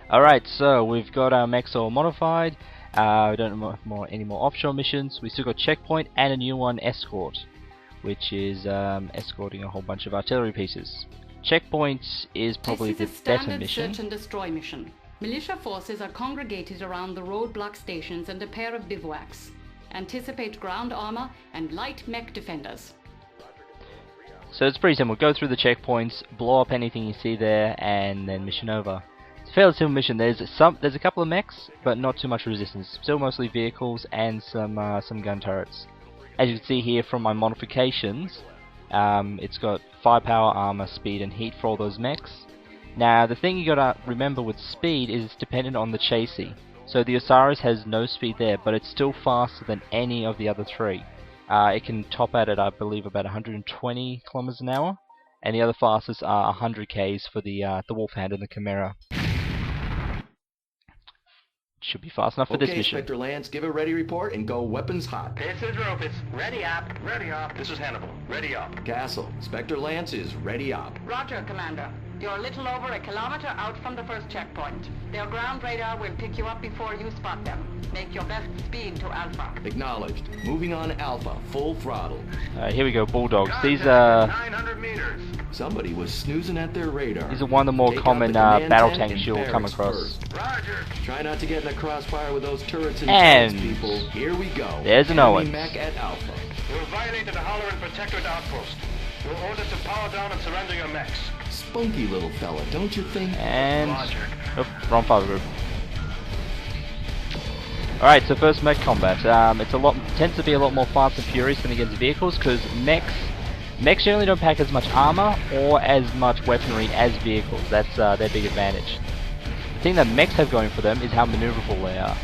Alright, so we've got our mechs all modified. We don't have any more offshore missions. We still got checkpoint and a new one, escort, which is escorting a whole bunch of artillery pieces. Checkpoint is probably the better mission. This is a standard search and destroy mission. Militia forces are congregated around the roadblock stations and a pair of bivouacs. Anticipate ground armor and light mech defenders. So it's pretty simple. Go through the checkpoints, blow up anything you see there, and then mission over. It's a fairly simple mission. There's a couple of mechs, but not too much resistance. Still mostly vehicles and some gun turrets. As you can see here from my modifications, it's got firepower, armor, speed, and heat for all those mechs. Now the thing you gotta remember with speed is it's dependent on the chassis. So the Osiris has no speed there, but it's still faster than any of the other three. It can top out at, I believe, about 120 kilometers an hour, and the other fastest are 100 k's for the Wolfhound and the Chimera. Should be fast enough for this mission. Spectre Lance, give a ready report and go weapons hot. This is Rufus. Ready up. Ready up. This is Hannibal. Ready up. Castle, Spectre Lance is ready up. Roger, Commander. You're a little over a kilometer out from the first checkpoint. Their ground radar will pick you up before you spot them. Make your best speed to Alpha. Acknowledged. Moving on Alpha, full throttle. Here we go, Bulldogs. These are 900 meters. Somebody was snoozing at their radar. These are one of the more common battle tanks you'll come across. Roger. Try not to get in a crossfire with those turrets and people. Here we go. There's an Owens. Mech at Alpha. You have violated the Holler and Protectorate outpost. You are ordered to power down and surrender your mechs. Spunky little fella, don't you think? And Roger. oh, wrong file group. Alright, so first mech combat. Tends to be a lot more fast and furious than against vehicles, because mechs generally don't pack as much armor or as much weaponry as vehicles. That's their big advantage. The thing that mechs have going for them is how maneuverable they are,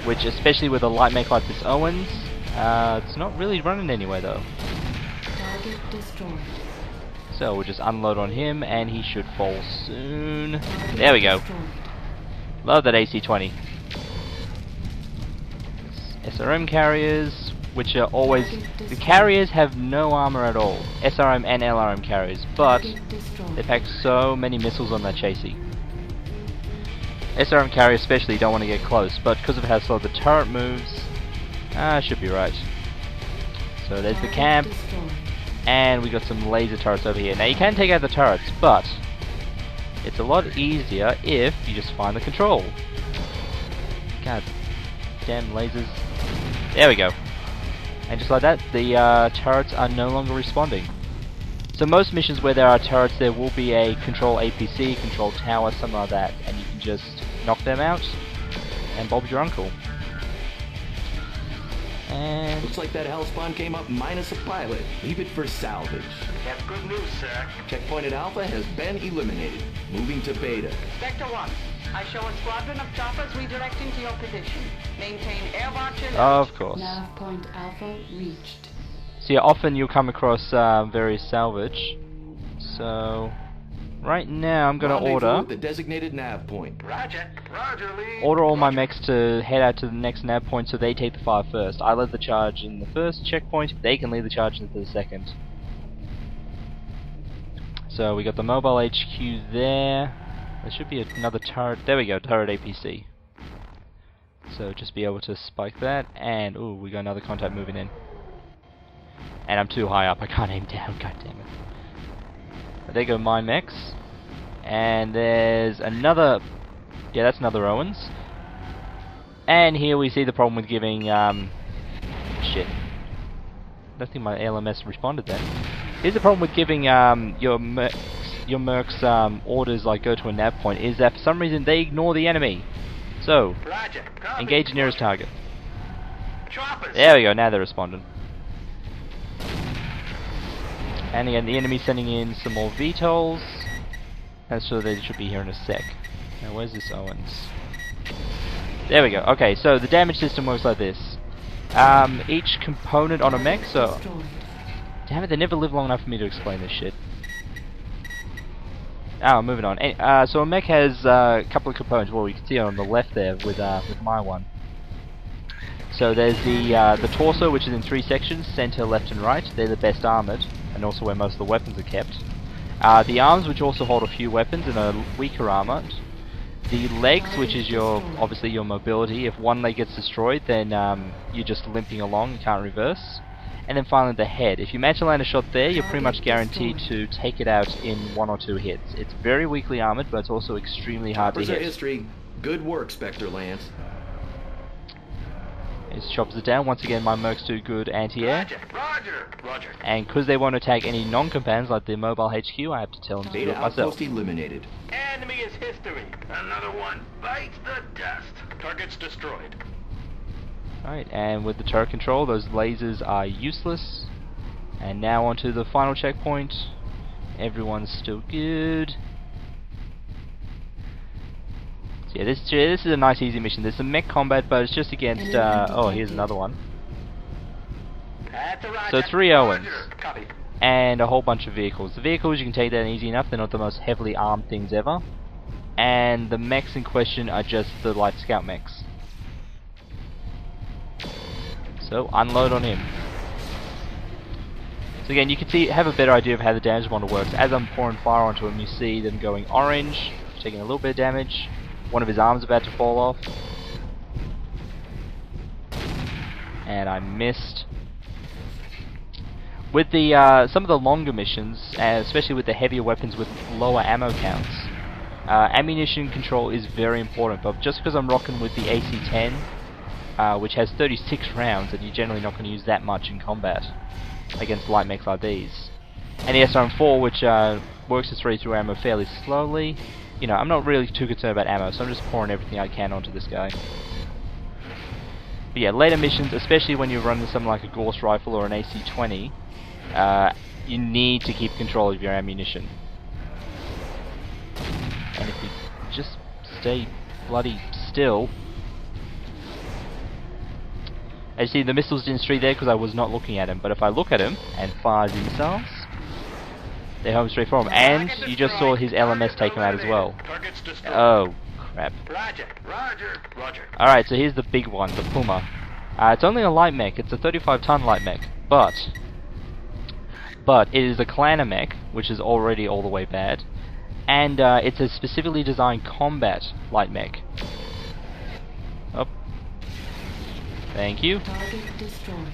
which, especially with a light mech like this Owens, it's not really running anywhere though. Target destroyed. So we'll just unload on him, and he should fall soon. There we go. Love that AC-20. SRM carriers, which are always... The carriers have no armor at all. SRM and LRM carriers, but they pack so many missiles on that chassis. SRM carriers especially don't want to get close, but because of how slow the turret moves, should be right. So there's the camp. And we got some laser turrets over here. Now you can take out the turrets, but it's a lot easier if you just find the control. God damn lasers. There we go. And just like that, the turrets are no longer responding. So most missions where there are turrets, there will be a control APC, control tower, something like that, and you can just knock them out, and Bob's your uncle. And looks like that hellspawn came up minus a pilot. Leave it for salvage. That's good news, sir. Checkpoint at Alpha has been eliminated. Moving to Beta. Spectre 1, I show a squadron of choppers redirecting to your position. Maintain air watch alert. of course. Nav point Alpha reached. So yeah, often you'll come across various salvage. So right now I'm gonna order the designated nav point. Roger. Roger, Lee. order all my mechs to head out to the next nav point, so they take the fire first. I led the charge in the first checkpoint, they can lead the charge into the second. So we got the mobile HQ there. There should be another turret. There we go, turret APC. So just be able to spike that, and ooh, we got another contact moving in. And I'm too high up, I can't aim down, god damn it. But there go my mechs. And there's another... Yeah, that's another Owens. And here we see the problem with giving... shit. I don't think my ALMS responded then. Here's the problem with giving your Mercs orders like go to a nav point, is that for some reason they ignore the enemy. So, Roger. Copy. engage nearest target. Choppers. There we go, now they're responding. And again, the enemy's sending in some more VTOLs. And so they should be here in a sec. Now where's this Owens? There we go. Okay, so the damage system works like this. Each component on a mech, so... Damn it, they never live long enough for me to explain this shit. Oh, moving on. So a mech has a couple of components. Well, you can see it on the left there with my one. So there's the torso, which is in 3 sections, center, left and right. They're the best armored, and also where most of the weapons are kept. The arms, which also hold a few weapons and are weaker armored. The legs, which is your obviously your mobility. If one leg gets destroyed, then you're just limping along, you can't reverse. And then finally the head. If you manage to land a shot there, you're pretty much guaranteed to take it out in 1 or 2 hits. It's very weakly armored, but it's also extremely hard to hit. History. Good work, Spectre Lance. His chops it down. Once again, my Mercs do good anti-air. Roger. And because they won't attack any non-combatants like the mobile HQ, I have to tell them to do it myself. Outpost eliminated. Enemy is history. Another one bites the dust. Targets destroyed. Alright, and with the turret control, those lasers are useless. And now onto the final checkpoint. Everyone's still good. So yeah, this is a nice easy mission. There's some mech combat, but it's just against, oh, here's another one. So 3 Owens. And a whole bunch of vehicles. The vehicles, you can take that easy enough. They're not the most heavily armed things ever. And the mechs in question are just the light scout mechs. So unload on him. So again, you can have a better idea of how the damage model works. As I'm pouring fire onto him, you see them going orange, taking a little bit of damage. One of his arms about to fall off. And I missed. With the some of the longer missions, especially with the heavier weapons with lower ammo counts, ammunition control is very important. But just because I'm rocking with the AC-10, which has 36 rounds, and you're generally not going to use that much in combat against light mechs like these. And the SRM-4, which works its way through ammo fairly slowly, you know, I'm not really too concerned about ammo, so I'm just pouring everything I can onto this guy. But yeah, later missions, especially when you're running something like a Gauss rifle or an AC-20, you need to keep control of your ammunition. And if you just stay bloody still... As you see, the missiles didn't streak there because I was not looking at him, but if I look at him and fire the missiles, they're home straight for him. And you just saw his LMS take him out as well. Oh, crap. Alright, so here's the big one, the Puma. It's only a light mech, it's a 35-ton light mech, but it is a clanner mech, which is already all the way bad, and it's a specifically designed combat light mech. Oh. Thank you.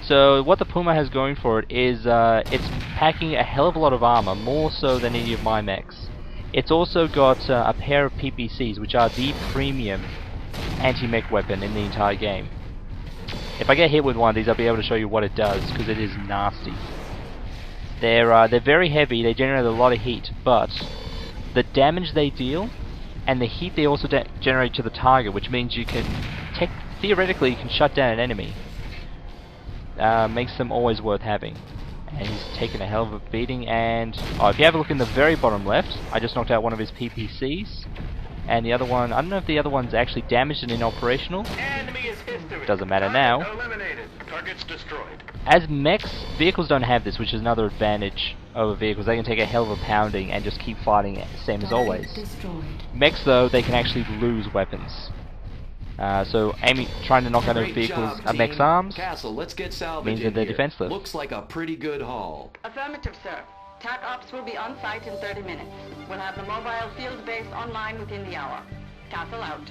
So what the Puma has going for it is it's packing a hell of a lot of armor, more so than any of my mechs. It's also got a pair of PPCs, which are the premium anti-mech weapon in the entire game. If I get hit with one of these, I'll be able to show you what it does, because it is nasty. They're very heavy, they generate a lot of heat, but the damage they deal, and the heat they also generate to the target, which means you can theoretically you can shut down an enemy, makes them always worth having. And he's taken a hell of a beating, and if you have a look in the very bottom left, I just knocked out one of his PPCs, and the other one, I don't know if the other one's actually damaged and inoperational. Doesn't matter now. Targets destroyed. As mechs, vehicles don't have this, which is another advantage over vehicles. They can take a hell of a pounding and just keep fighting it, same as always. Mechs, though, they can actually lose weapons. So trying to knock out a vehicle's mech's arms Castle, let's get means that they're defenseless. Looks like a pretty good haul. Affirmative, sir. TAC Ops will be on site in 30 minutes. We'll have the mobile field base online within the hour. Castle out.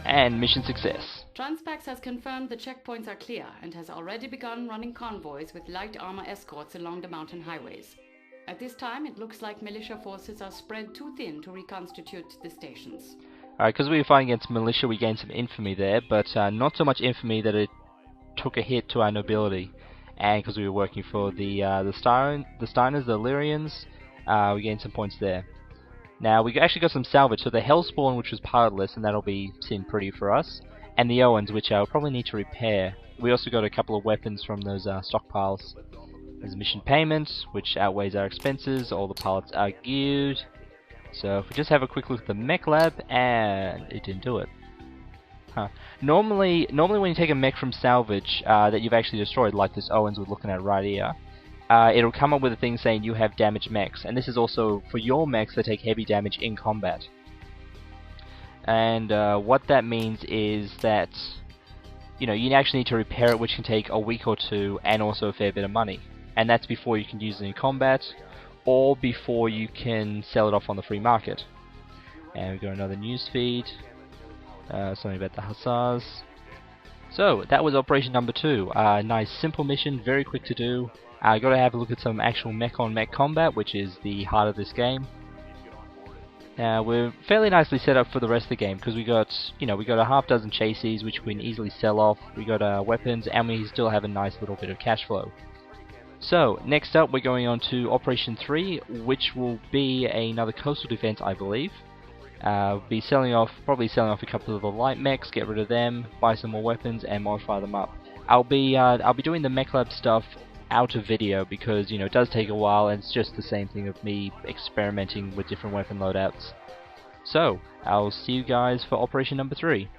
And mission success. Transpax has confirmed the checkpoints are clear and has already begun running convoys with light armor escorts along the mountain highways. At this time, it looks like militia forces are spread too thin to reconstitute the stations. Alright, because we were fighting against militia, we gained some infamy there, but not so much infamy that it took a hit to our nobility. And because we were working for the Steiners, the Illyrians, we gained some points there. Now, we actually got some salvage, so the Hellspawn, which was pilotless, and that'll be seen pretty for us, and the Owens, which I'll probably need to repair. We also got a couple of weapons from those stockpiles. There's mission payment, which outweighs our expenses, all the pilots are good. So if we just have a quick look at the Mechlab, and it didn't do it. Normally when you take a mech from salvage that you've actually destroyed, like this Owens we're looking at right here, it'll come up with a thing saying you have damaged mechs, and this is also for your mechs that take heavy damage in combat. And what that means is that you actually need to repair it, which can take a week or two, and also a fair bit of money. And that's before you can use it in combat, or before you can sell it off on the free market. And we've got another news feed, something about the Hussars. So that was operation number 2. Nice simple mission, very quick to do. Got to have a look at some actual mech on mech combat, which is the heart of this game. We're fairly nicely set up for the rest of the game because we got a half dozen chases which we can easily sell off. We got weapons, and we still have a nice little bit of cash flow. So next up, we're going on to Operation 3, which will be another coastal defense, I believe. Be probably selling off a couple of the light mechs, get rid of them, buy some more weapons, and modify them up. I'll be doing the Mechlab stuff out of video because it does take a while, and it's just the same thing of me experimenting with different weapon loadouts. So I'll see you guys for Operation number 3.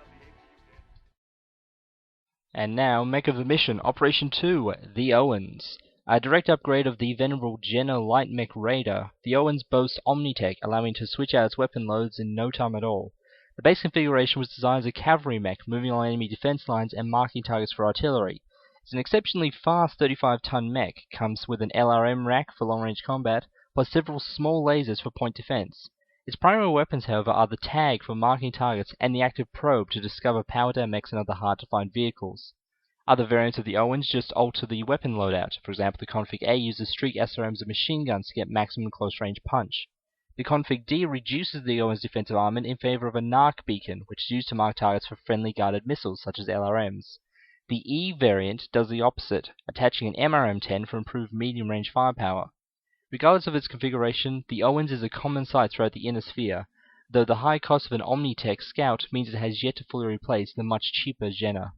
And now, mech of the mission, Operation 2, the Owens. A direct upgrade of the venerable Jenner light mech raider, the Owens boasts Omnitech, allowing to switch out its weapon loads in no time at all. The base configuration was designed as a cavalry mech, moving along enemy defense lines and marking targets for artillery. It's an exceptionally fast 35-ton mech, comes with an LRM rack for long-range combat, plus several small lasers for point defense. Its primary weapons, however, are the tag for marking targets and the active probe to discover power down mechs and other hard-to-find vehicles. Other variants of the Owens just alter the weapon loadout. For example, the Config A uses streak SRMs and machine guns to get maximum close-range punch. The Config D reduces the Owens' defensive armament in favor of a NARC beacon, which is used to mark targets for friendly guided missiles, such as LRMs. The E variant does the opposite, attaching an MRM-10 for improved medium-range firepower. Regardless of its configuration, the Owens is a common sight throughout the inner sphere, though the high cost of an Omnitech Scout means it has yet to fully replace the much cheaper Jenner.